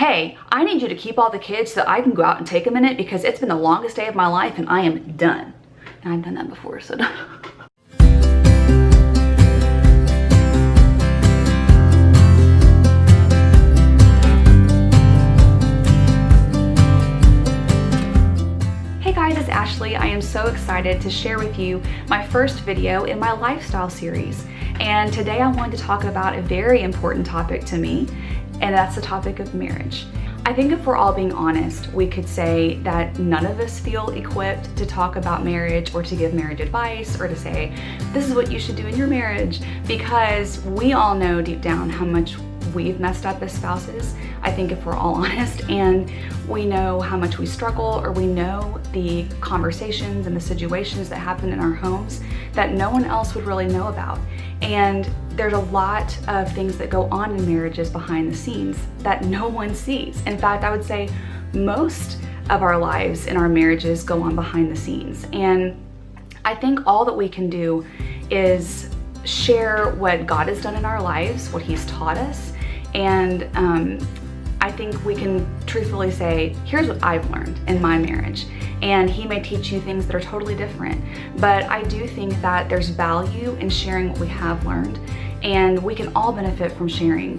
hey, I need you to keep all the kids so I can go out and take a minute because it's been the longest day of my life and I am done. And I've done that before, so Hey guys, it's Ashley. I am so excited to share with you my first video in my lifestyle series. And today I wanted to talk about a very important topic to me, and that's the topic of marriage. I think if we're all being honest, we could say that none of us feel equipped to talk about marriage or to give marriage advice or to say, this is what you should do in your marriage, because we all know deep down how much we've messed up as spouses. I think if we're all honest, and we know how much we struggle, or we know the conversations and the situations that happen in our homes that no one else would really know about. And there's a lot of things that go on in marriages behind the scenes that no one sees. In fact, I would say most of our lives in our marriages go on behind the scenes. And I think all that we can do is share what God has done in our lives, what He's taught us, and I think we can truthfully say, here's what I've learned in my marriage. And He may teach you things that are totally different, but I do think that there's value in sharing what we have learned, and we can all benefit from sharing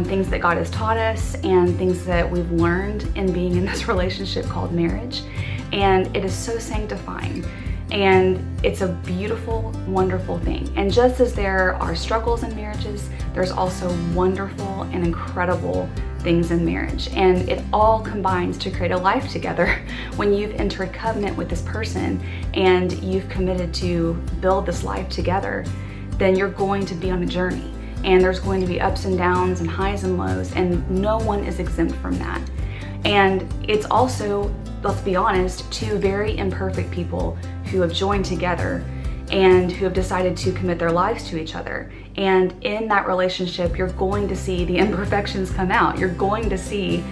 things that God has taught us and things that we've learned in being in this relationship called marriage. And it is so sanctifying. And it's a beautiful, wonderful thing. And just as there are struggles in marriages, there's also wonderful and incredible things in marriage. And it all combines to create a life together. When you've entered covenant with this person and you've committed to build this life together, then you're going to be on a journey. And there's going to be ups and downs and highs and lows, and no one is exempt from that. And it's also, let's be honest, two very imperfect people who have joined together and who have decided to commit their lives to each other. And in that relationship, you're going to see the imperfections come out. You're going to see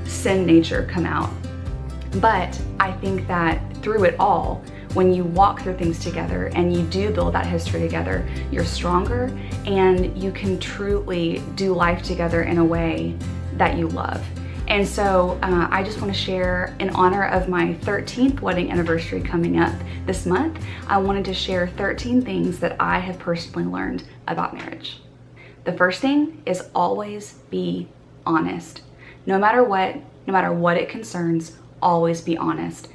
sin nature come out. But I think that through it all, when you walk through things together and you do build that history together, you're stronger and you can truly do life together in a way that you love. And so I just want to share, in honor of my 13th wedding anniversary coming up this month, I wanted to share 13 things that I have personally learned about marriage. The first thing is always be honest. No matter what it concerns, always be honest.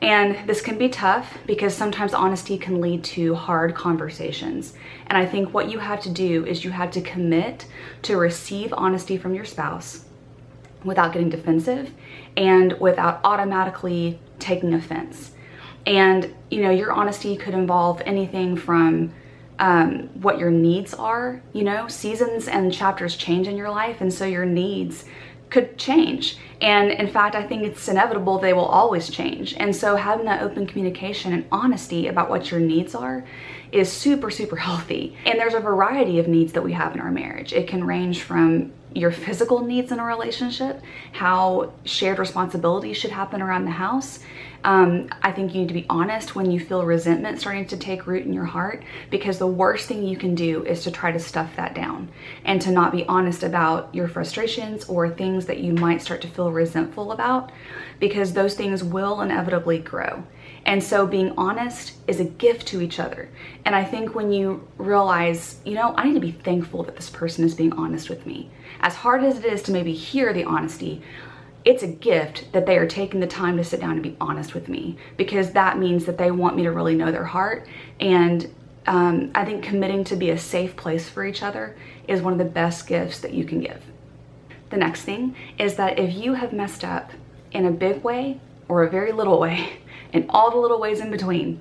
And this can be tough because sometimes honesty can lead to hard conversations. And I think what you have to do is you have to commit to receive honesty from your spouse without getting defensive and without automatically taking offense. And you know, your honesty could involve anything from what your needs are. You know, seasons and chapters change in your life, and so your needs could change. And in fact, I think it's inevitable they will always change. And so having that open communication and honesty about what your needs are is super, super healthy. And there's a variety of needs that we have in our marriage. It can range from your physical needs in a relationship, how shared responsibilities should happen around the house. I think you need to be honest when you feel resentment starting to take root in your heart, because the worst thing you can do is to try to stuff that down and to not be honest about your frustrations or things that you might start to feel resentful about, because those things will inevitably grow. And so being honest is a gift to each other. And I think when you realize, you know, I need to be thankful that this person is being honest with me. As hard as it is to maybe hear the honesty, it's a gift that they are taking the time to sit down and be honest with me, because that means that they want me to really know their heart. And I think committing to be a safe place for each other is one of the best gifts that you can give. The next thing is that if you have messed up in a big way or a very little way, and all the little ways in between,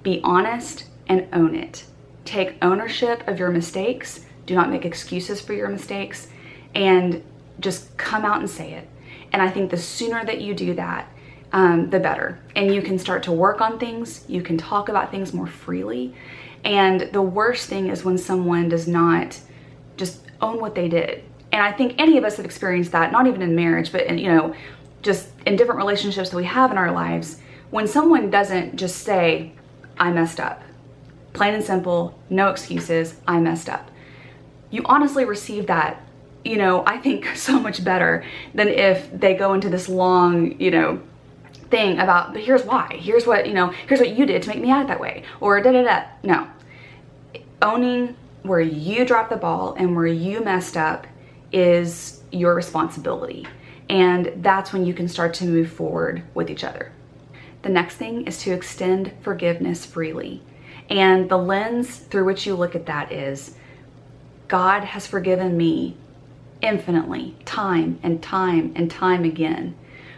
be honest and own it. Take ownership of your mistakes. Do not make excuses for your mistakes, and just come out and say it. And I think the sooner that you do that, the better. And you can start to work on things. You can talk about things more freely. And the worst thing is when someone does not just own what they did. And I think any of us have experienced that, not even in marriage, but in, you know, just in different relationships that we have in our lives. When someone doesn't just say, I messed up, plain and simple, no excuses, I messed up, you honestly receive that I think so much better than if they go into this long, thing about, but here's why, here's what you did to make me act that way, or da-da-da. No. Owning where you dropped the ball and where you messed up is your responsibility. And that's when you can start to move forward with each other. The next thing is to extend forgiveness freely. And the lens through which you look at that is, God has forgiven me infinitely, time and time and time again,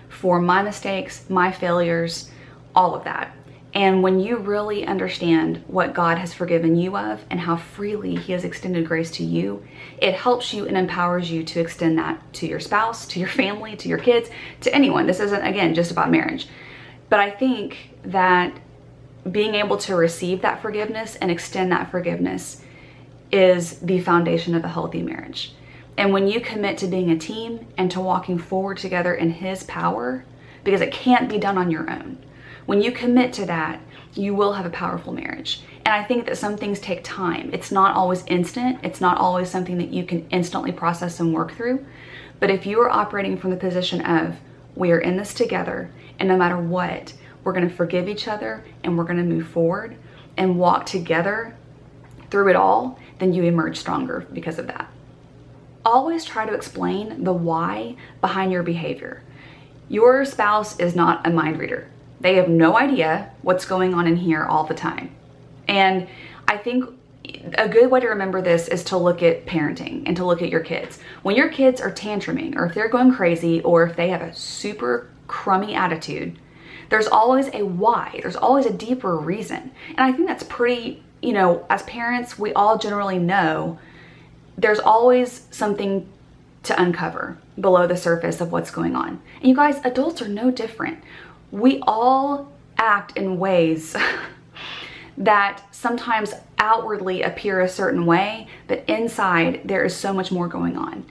for my mistakes, my failures, all of that. And when you really understand what God has forgiven you of and how freely He has extended grace to you, it helps you and empowers you to extend that to your spouse, to your family, to your kids, to anyone. This isn't, again, just about marriage. But I think that being able to receive that forgiveness and extend that forgiveness is the foundation of a healthy marriage. And when you commit to being a team and to walking forward together in His power, because it can't be done on your own, when you commit to that, you will have a powerful marriage. And I think that some things take time. It's not always instant. It's not always something that you can instantly process and work through. But if you are operating from the position of, we are in this together, and no matter what, we're going to forgive each other and we're going to move forward and walk together through it all, then you emerge stronger because of that. Always try to explain the why behind your behavior. Your spouse is not a mind reader. They have no idea what's going on in here all the time. And I think a good way to remember this is to look at parenting and to look at your kids. When your kids are tantruming, or if they're going crazy, or if they have a super crummy attitude, there's always a why. There's always a deeper reason. And I think that's pretty, as parents, we all generally know there's always something to uncover below the surface of what's going on. And you guys, adults are no different. We all act in ways that sometimes outwardly appear a certain way, but inside there is so much more going on.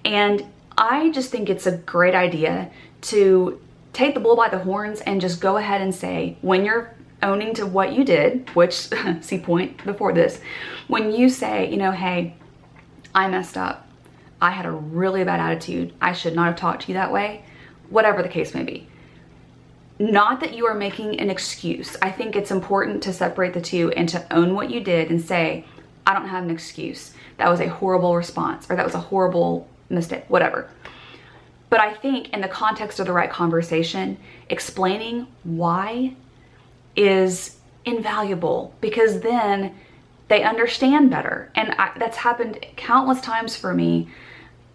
And I just think it's a great idea to take the bull by the horns and just go ahead and say, when you're owning to what you did, which, see point before this, when you say, hey, I messed up. I had a really bad attitude. I should not have talked to you that way. Whatever the case may be. Not that you are making an excuse. I think it's important to separate the two and to own what you did and say, I don't have an excuse. That was a horrible response, or that was a horrible mistake, whatever. But I think in the context of the right conversation, explaining why is invaluable, because then they understand better. And that's happened countless times for me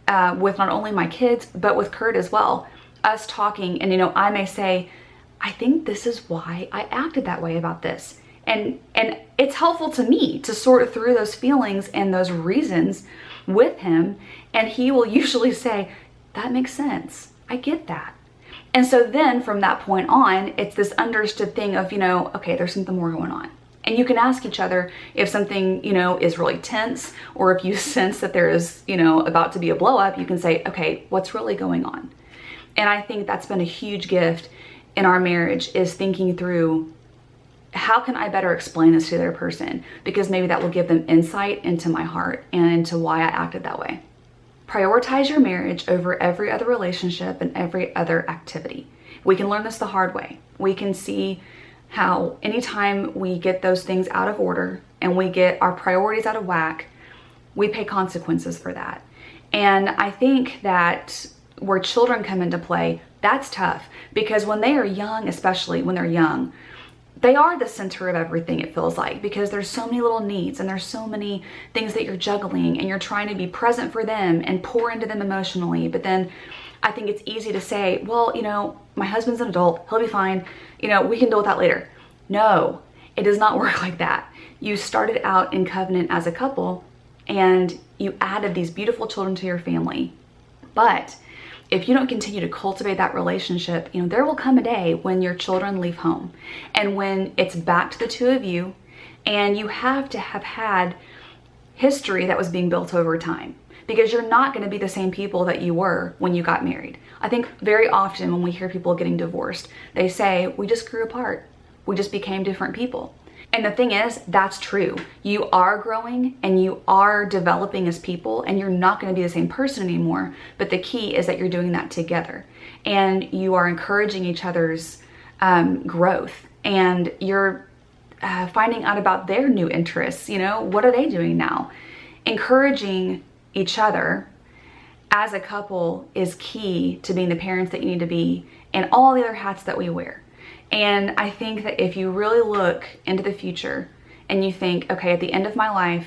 with not only my kids, but with Kurt as well. Us talking, and I may say, I think this is why I acted that way about this. And it's helpful to me to sort through those feelings and those reasons with him. And he will usually say, that makes sense. I get that. And so then from that point on, it's this understood thing of, okay, there's something more going on. And you can ask each other if something, is really tense, or if you sense that there is, about to be a blow up, you can say, okay, what's really going on? And I think that's been a huge gift in our marriage, is thinking through, how can I better explain this to the other person? Because maybe that will give them insight into my heart and into why I acted that way. Prioritize your marriage over every other relationship and every other activity. We can learn this the hard way. We can see how anytime we get those things out of order and we get our priorities out of whack, we pay consequences for that. And I think that where children come into play, that's tough, because when they are young, especially when they're young, they are the center of everything, it feels like, because there's so many little needs and there's so many things that you're juggling, and you're trying to be present for them and pour into them emotionally. But then I think it's easy to say, well, my husband's an adult, he'll be fine, we can deal with that later. No, it does not work like that. You started out in covenant as a couple and you added these beautiful children to your family. But if you don't continue to cultivate that relationship, there will come a day when your children leave home, and when it's back to the two of you, and you have to have had history that was being built over time, because you're not going to be the same people that you were when you got married. I think very often when we hear people getting divorced, they say, we just grew apart. We just became different people. And the thing is, that's true. You are growing and you are developing as people, and you're not going to be the same person anymore. But the key is that you're doing that together, and you are encouraging each other's growth, and you're finding out about their new interests. You know, what are they doing now? Encouraging each other as a couple is key to being the parents that you need to be, and all the other hats that we wear. And I think that if you really look into the future and you think, okay, at the end of my life,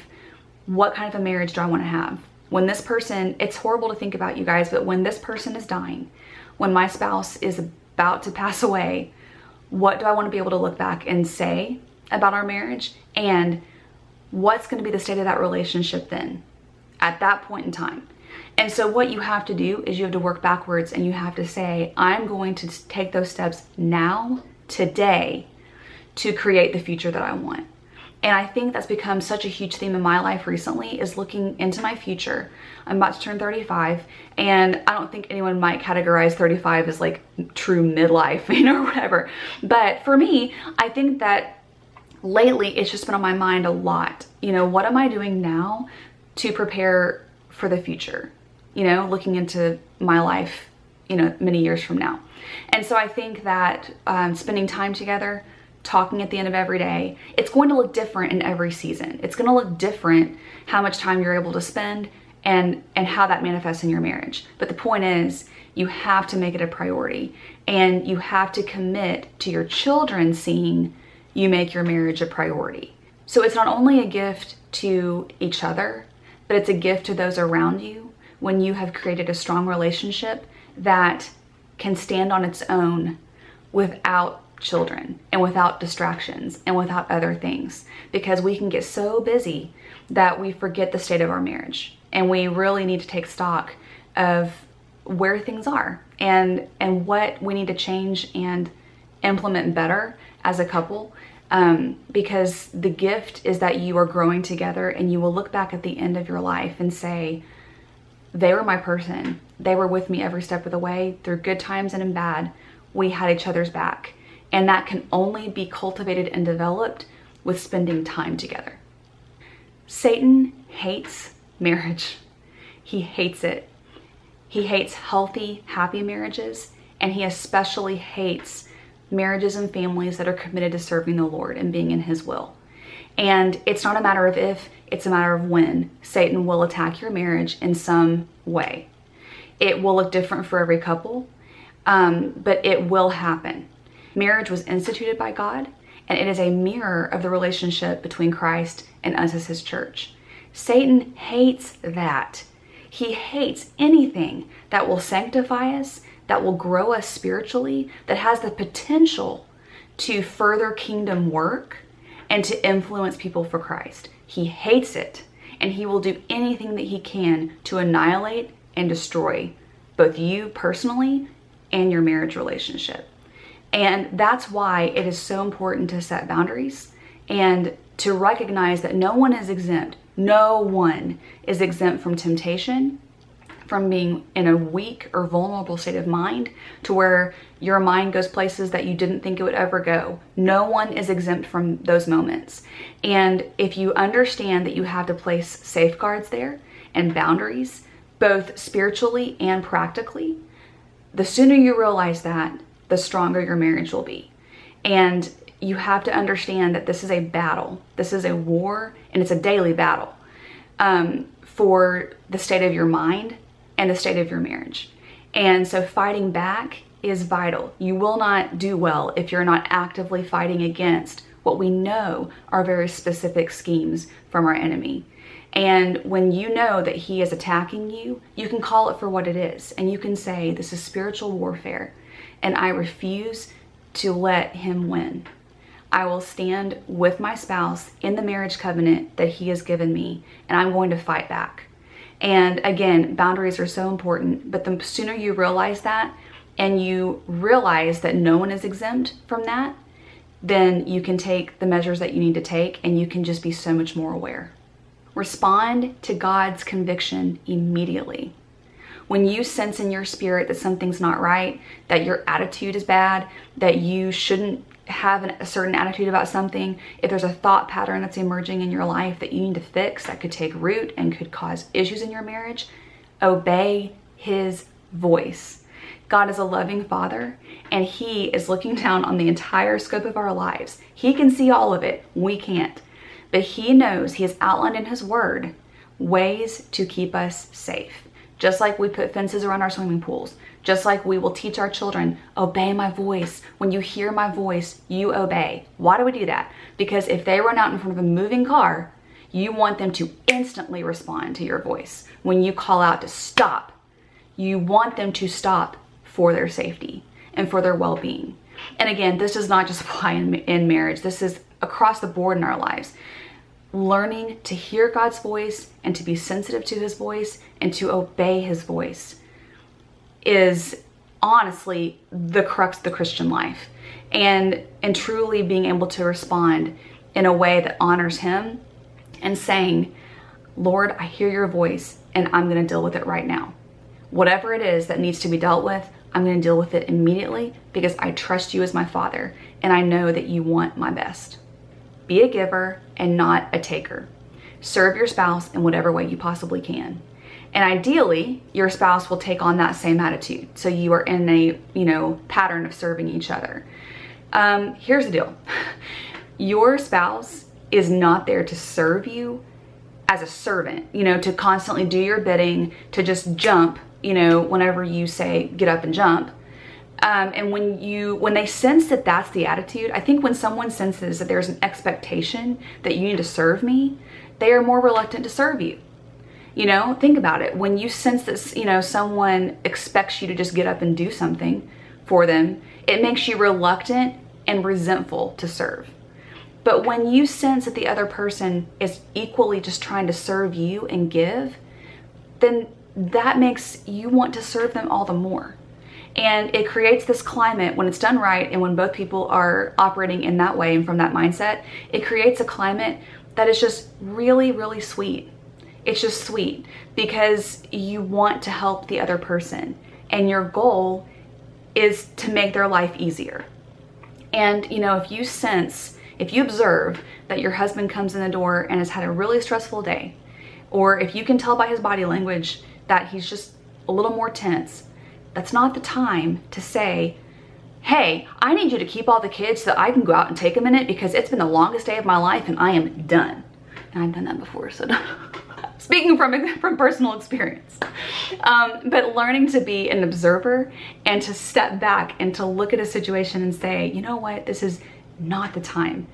what kind of a marriage do I want to have? When this person, it's horrible to think about, you guys, but when this person is dying, when my spouse is about to pass away, what do I want to be able to look back and say about our marriage? And what's going to be the state of that relationship then at that point in time? And so what you have to do is you have to work backwards, and you have to say, I'm going to take those steps now, today, to create the future that I want. And I think that's become such a huge theme in my life recently, is looking into my future. I'm about to turn 35, and I don't think anyone might categorize 35 as like true midlife, you know, or whatever. But for me, I think that lately it's just been on my mind a lot. You know, what am I doing now to prepare for the future? You know, looking into my life, you know, many years from now. And so I think that spending time together, talking at the end of every day, it's going to look different in every season. It's going to look different how much time you're able to spend and how that manifests in your marriage. But the point is, you have to make it a priority, and you have to commit to your children seeing you make your marriage a priority. So it's not only a gift to each other, but it's a gift to those around you when you have created a strong relationship that can stand on its own without children and without distractions and without other things. Because we can get so busy that we forget the state of our marriage, and we really need to take stock of where things are and what we need to change and implement better as a couple. Because the gift is that you are growing together, and you will look back at the end of your life and say, they were my person. They were with me every step of the way, through good times and in bad. We had each other's back. And that can only be cultivated and developed with spending time together. Satan hates marriage. He hates it. He hates healthy, happy marriages, and he especially hates marriages and families that are committed to serving the Lord and being in his will. And it's not a matter of if, it's a matter of when Satan will attack your marriage in some way. It will look different for every couple, but it will happen. Marriage was instituted by God, and it is a mirror of the relationship between Christ and us as his church. Satan hates that. He hates anything that will sanctify us, that will grow us spiritually, that has the potential to further kingdom work and to influence people for Christ. He hates it, and he will do anything that he can to annihilate and destroy both you personally and your marriage relationship. And that's why it is so important to set boundaries and to recognize that no one is exempt. No one is exempt from temptation, from being in a weak or vulnerable state of mind to where your mind goes places that you didn't think it would ever go. No one is exempt from those moments. And if you understand that you have to place safeguards there and boundaries, both spiritually and practically, the sooner you realize that, the stronger your marriage will be. And you have to understand that this is a battle. This is a war, and it's a daily battle for the state of your mind and the state of your marriage. And so fighting back is vital. You will not do well if you're not actively fighting against what we know are very specific schemes from our enemy. And when you know that he is attacking you, you can call it for what it is. And you can say, this is spiritual warfare, and I refuse to let him win. I will stand with my spouse in the marriage covenant that he has given me, and I'm going to fight back. And again, boundaries are so important, but the sooner you realize that, and you realize that no one is exempt from that, then you can take the measures that you need to take, and you can just be so much more aware. Respond to God's conviction immediately. When you sense in your spirit that something's not right, that your attitude is bad, that you shouldn't have a certain attitude about something, if there's a thought pattern that's emerging in your life that you need to fix that could take root and could cause issues in your marriage, obey his voice. God is a loving Father, and he is looking down on the entire scope of our lives. He can see all of it. We can't. But he knows, he has outlined in his word ways to keep us safe. Just like we put fences around our swimming pools. Just like we will teach our children, obey my voice. When you hear my voice, you obey. Why do we do that? Because if they run out in front of a moving car, you want them to instantly respond to your voice. When you call out to stop, you want them to stop for their safety and for their well-being. And again, this does not just apply in marriage. This is across the board in our lives. Learning to hear God's voice and to be sensitive to his voice and to obey his voice is honestly the crux of the Christian life. And truly being able to respond in a way that honors him and saying, Lord, I hear your voice and I'm going to deal with it right now. Whatever it is that needs to be dealt with, I'm going to deal with it immediately because I trust you as my Father and I know that you want my best. Be a giver and not a taker. Serve your spouse in whatever way you possibly can. And ideally, your spouse will take on that same attitude. So you are in a, pattern of serving each other. Here's the deal. Your spouse is not there to serve you as a servant, to constantly do your bidding, to just jump, whenever you say get up and jump. And when they sense that that's the attitude, I think when someone senses that there's an expectation that you need to serve me, they are more reluctant to serve you. Think about it. When you sense that, someone expects you to just get up and do something for them, it makes you reluctant and resentful to serve. But when you sense that the other person is equally just trying to serve you and give, then that makes you want to serve them all the more. And it creates this climate, when it's done right and when both people are operating in that way and from that mindset, it creates a climate that is just really, really sweet. It's just sweet because you want to help the other person and your goal is to make their life easier. And if you observe that your husband comes in the door and has had a really stressful day, or if you can tell by his body language that he's just a little more tense, that's not the time to say, hey, I need you to keep all the kids so that I can go out and take a minute because it's been the longest day of my life and I am done. And I've done that before, so speaking from personal experience. But learning to be an observer and to step back and to look at a situation and say, you know what, this is not the time.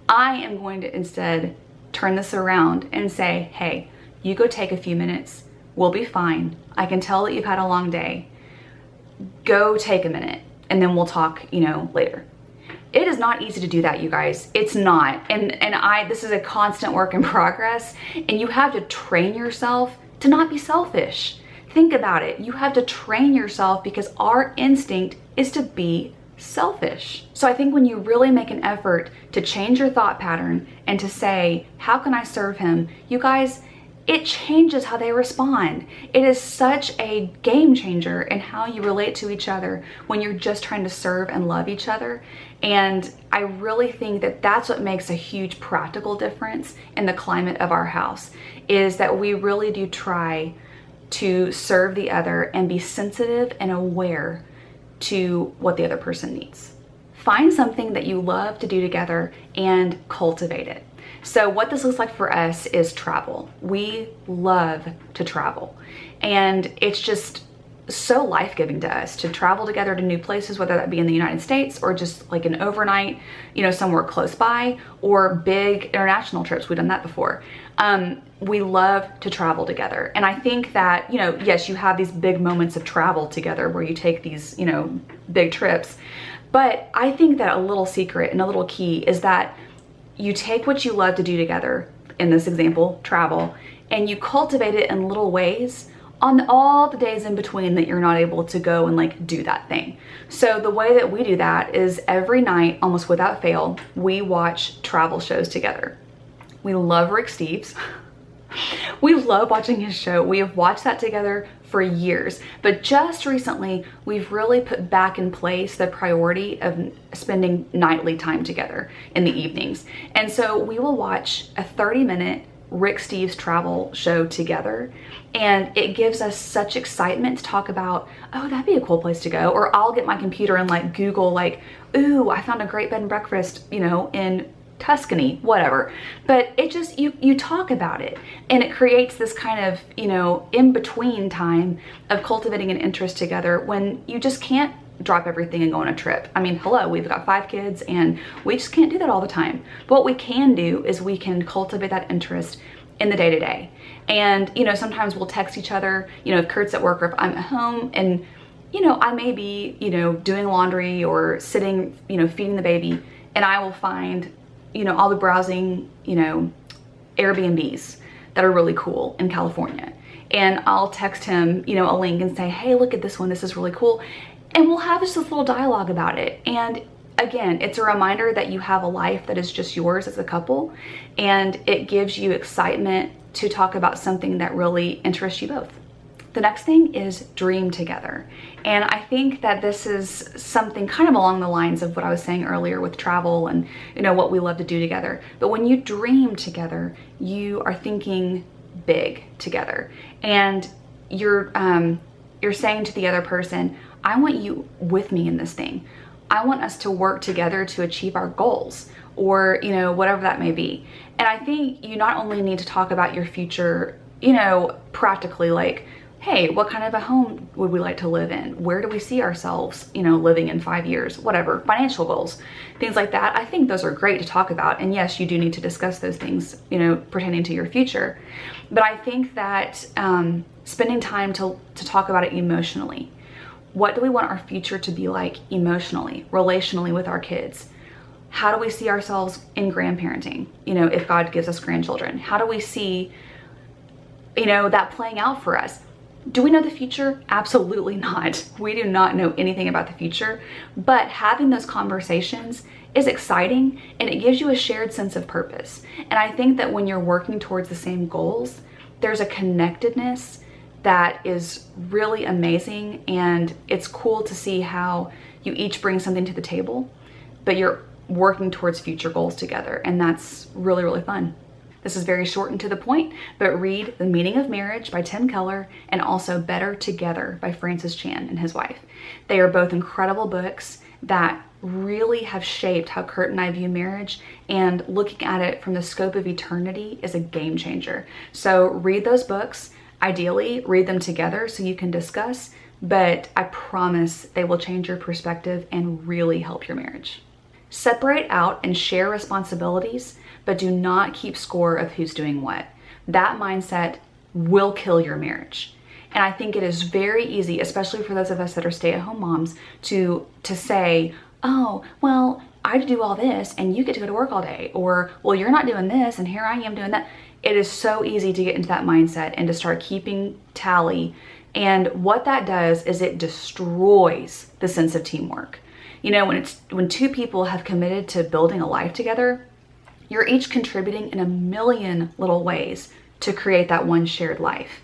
I am going to instead turn this around and say, hey, you go take a few minutes. We'll be fine. I can tell that you've had a long day. Go take a minute and then we'll talk, later. It is not easy to do that, you guys. It's not. And this is a constant work in progress, and you have to train yourself to not be selfish. Think about it. You have to train yourself because our instinct is to be selfish. So I think when you really make an effort to change your thought pattern and to say, how can I serve him? You guys, it changes how they respond. It is such a game changer in how you relate to each other when you're just trying to serve and love each other. And I really think that that's what makes a huge practical difference in the climate of our house, is that we really do try to serve the other and be sensitive and aware to what the other person needs. Find something that you love to do together and cultivate it. So what this looks like for us is travel. We love to travel, and it's just so life-giving to us to travel together to new places, whether that be in the United States or just like an overnight, somewhere close by, or big international trips. We've done that before. We love to travel together. And I think that, yes, you have these big moments of travel together where you take these, big trips. But I think that a little secret and a little key is that you take what you love to do together, in this example, travel, and you cultivate it in little ways on all the days in between that you're not able to go and do that thing. So the way that we do that is every night, almost without fail, we watch travel shows together. We love Rick Steves. We love watching his show. We have watched that together for years, but just recently we've really put back in place the priority of spending nightly time together in the evenings. And so we will watch a 30-minute Rick Steves travel show together, and it gives us such excitement to talk about, oh, that'd be a cool place to go. Or I'll get my computer and like Google like, ooh, I found a great bed and breakfast, you know, in Tuscany, whatever. But it just, you talk about it, and it creates this kind of, you know, in between time of cultivating an interest together when you just can't drop everything and go on a trip. I mean, hello, we've got 5 kids and we just can't do that all the time. But what we can do is we can cultivate that interest in the day-to-day. And, you know, sometimes we'll text each other, you know, if Kurt's at work or if I'm at home, and, you know, I may be, you know, doing laundry or sitting, you know, feeding the baby, and I will find, you know, I'll be browsing, you know, Airbnbs that are really cool in California. And I'll text him, you know, a link and say, hey, look at this one, this is really cool. And we'll have just this little dialogue about it. And again, it's a reminder that you have a life that is just yours as a couple, and it gives you excitement to talk about something that really interests you both. The next thing is dream together. And I think that this is something kind of along the lines of what I was saying earlier with travel and, you know, what we love to do together. But when you dream together, you are thinking big together, and you're saying to the other person, I want you with me in this thing. I want us to work together to achieve our goals, or, you know, whatever that may be. And I think you not only need to talk about your future, you know, practically, like, hey, what kind of a home would we like to live in? Where do we see ourselves, you know, living in 5 years, whatever, financial goals, things like that. I think those are great to talk about. And yes, you do need to discuss those things, you know, pertaining to your future. But I think that spending time to talk about it emotionally. What do we want our future to be like emotionally, relationally with our kids? How do we see ourselves in grandparenting? You know, if God gives us grandchildren, how do we see, you know, that playing out for us? Do we know the future? Absolutely not. We do not know anything about the future, but having those conversations is exciting, and it gives you a shared sense of purpose. And I think that when you're working towards the same goals, there's a connectedness that is really amazing, and it's cool to see how you each bring something to the table, but you're working towards future goals together, and that's really, really fun. This is very short and to the point, but read The Meaning of Marriage by Tim Keller and also Better Together by Francis Chan and his wife. They are both incredible books that really have shaped how Kurt and I view marriage, and looking at it from the scope of eternity is a game changer. So read those books. Ideally, read them together so you can discuss, but I promise they will change your perspective and really help your marriage. Separate out and share responsibilities, but do not keep score of who's doing what. That mindset will kill your marriage. And I think it is very easy, especially for those of us that are stay-at-home moms, to say, oh, well, I do all this and you get to go to work all day, or, well, you're not doing this and here I am doing that. It is so easy to get into that mindset and to start keeping tally. And what that does is it destroys the sense of teamwork. You know, when 2 people have committed to building a life together, you're each contributing in a million little ways to create that one shared life.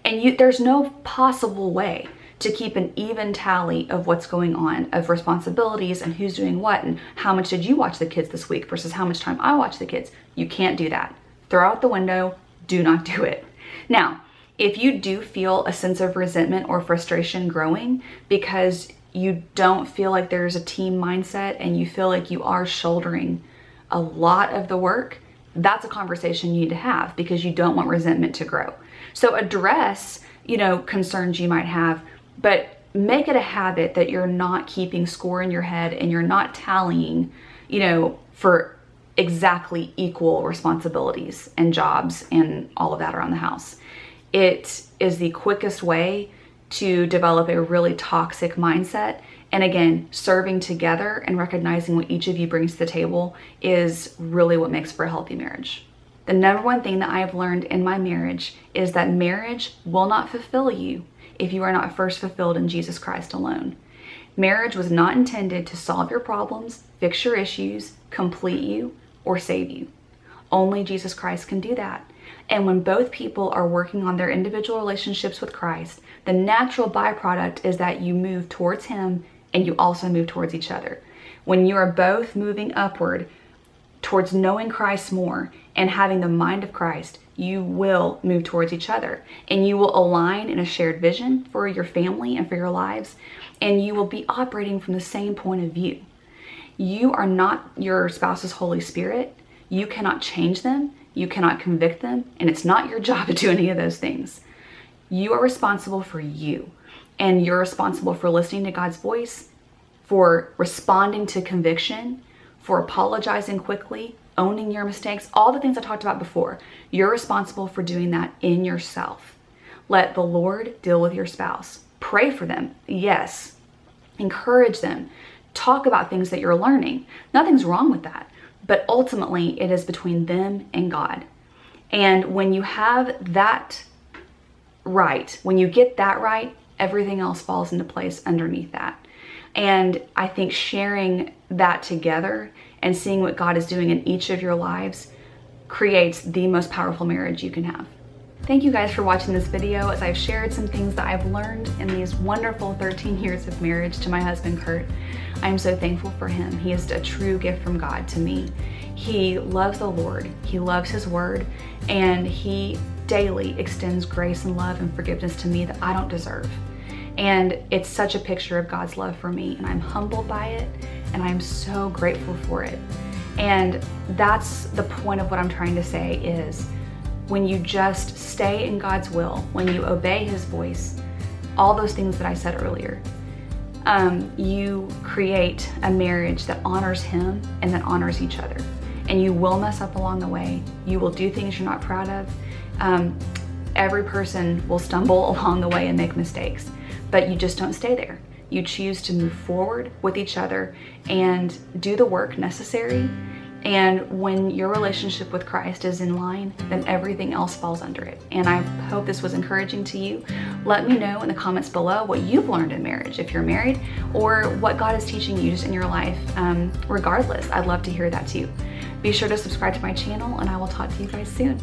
And there's no possible way to keep an even tally of what's going on, of responsibilities and who's doing what, and how much did you watch the kids this week versus how much time I watch the kids. You can't do that. Throw out the window, do not do it. Now, if you do feel a sense of resentment or frustration growing because you don't feel like there's a team mindset and you feel like you are shouldering a lot of the work, that's a conversation you need to have, because you don't want resentment to grow. So address, you know, concerns you might have, but make it a habit that you're not keeping score in your head and you're not tallying, you know, for exactly equal responsibilities and jobs and all of that around the house. It is the quickest way to develop a really toxic mindset. And again, serving together and recognizing what each of you brings to the table is really what makes for a healthy marriage. The number one thing that I've learned in my marriage is that marriage will not fulfill you if you are not first fulfilled in Jesus Christ alone. Marriage was not intended to solve your problems, fix your issues, complete you, or save you. Only Jesus Christ can do that. And when both people are working on their individual relationships with Christ, the natural byproduct is that you move towards Him and you also move towards each other. When you are both moving upward towards knowing Christ more and having the mind of Christ, you will move towards each other, and you will align in a shared vision for your family and for your lives, and you will be operating from the same point of view. You are not your spouse's Holy Spirit. You cannot change them. You cannot convict them, and it's not your job to do any of those things. You are responsible for you, and you're responsible for listening to God's voice, for responding to conviction, for apologizing quickly, owning your mistakes, all the things I talked about before. You're responsible for doing that in yourself. Let the Lord deal with your spouse. Pray for them, yes. Encourage them. Talk about things that you're learning. Nothing's wrong with that, but ultimately it is between them and God. And when you have that right, when you get that right, everything else falls into place underneath that. And I think sharing that together and seeing what God is doing in each of your lives creates the most powerful marriage you can have. Thank you guys for watching this video as I've shared some things that I've learned in these wonderful 13 years of marriage to my husband, Kurt. I'm so thankful for him. He is a true gift from God to me. He loves the Lord. He loves His word, and he daily extends grace and love and forgiveness to me that I don't deserve. And it's such a picture of God's love for me, and I'm humbled by it, and I'm so grateful for it. And that's the point of what I'm trying to say is when you just stay in God's will, when you obey His voice, all those things that I said earlier, you create a marriage that honors Him and that honors each other. And you will mess up along the way. You will do things you're not proud of. Every person will stumble along the way and make mistakes, but you just don't stay there. You choose to move forward with each other and do the work necessary. And when your relationship with Christ is in line, then everything else falls under it. And I hope this was encouraging to you. Let me know in the comments below what you've learned in marriage if you're married, or what God is teaching you just in your life. Regardless, I'd love to hear that too. Be sure to subscribe to my channel, and I will talk to you guys soon.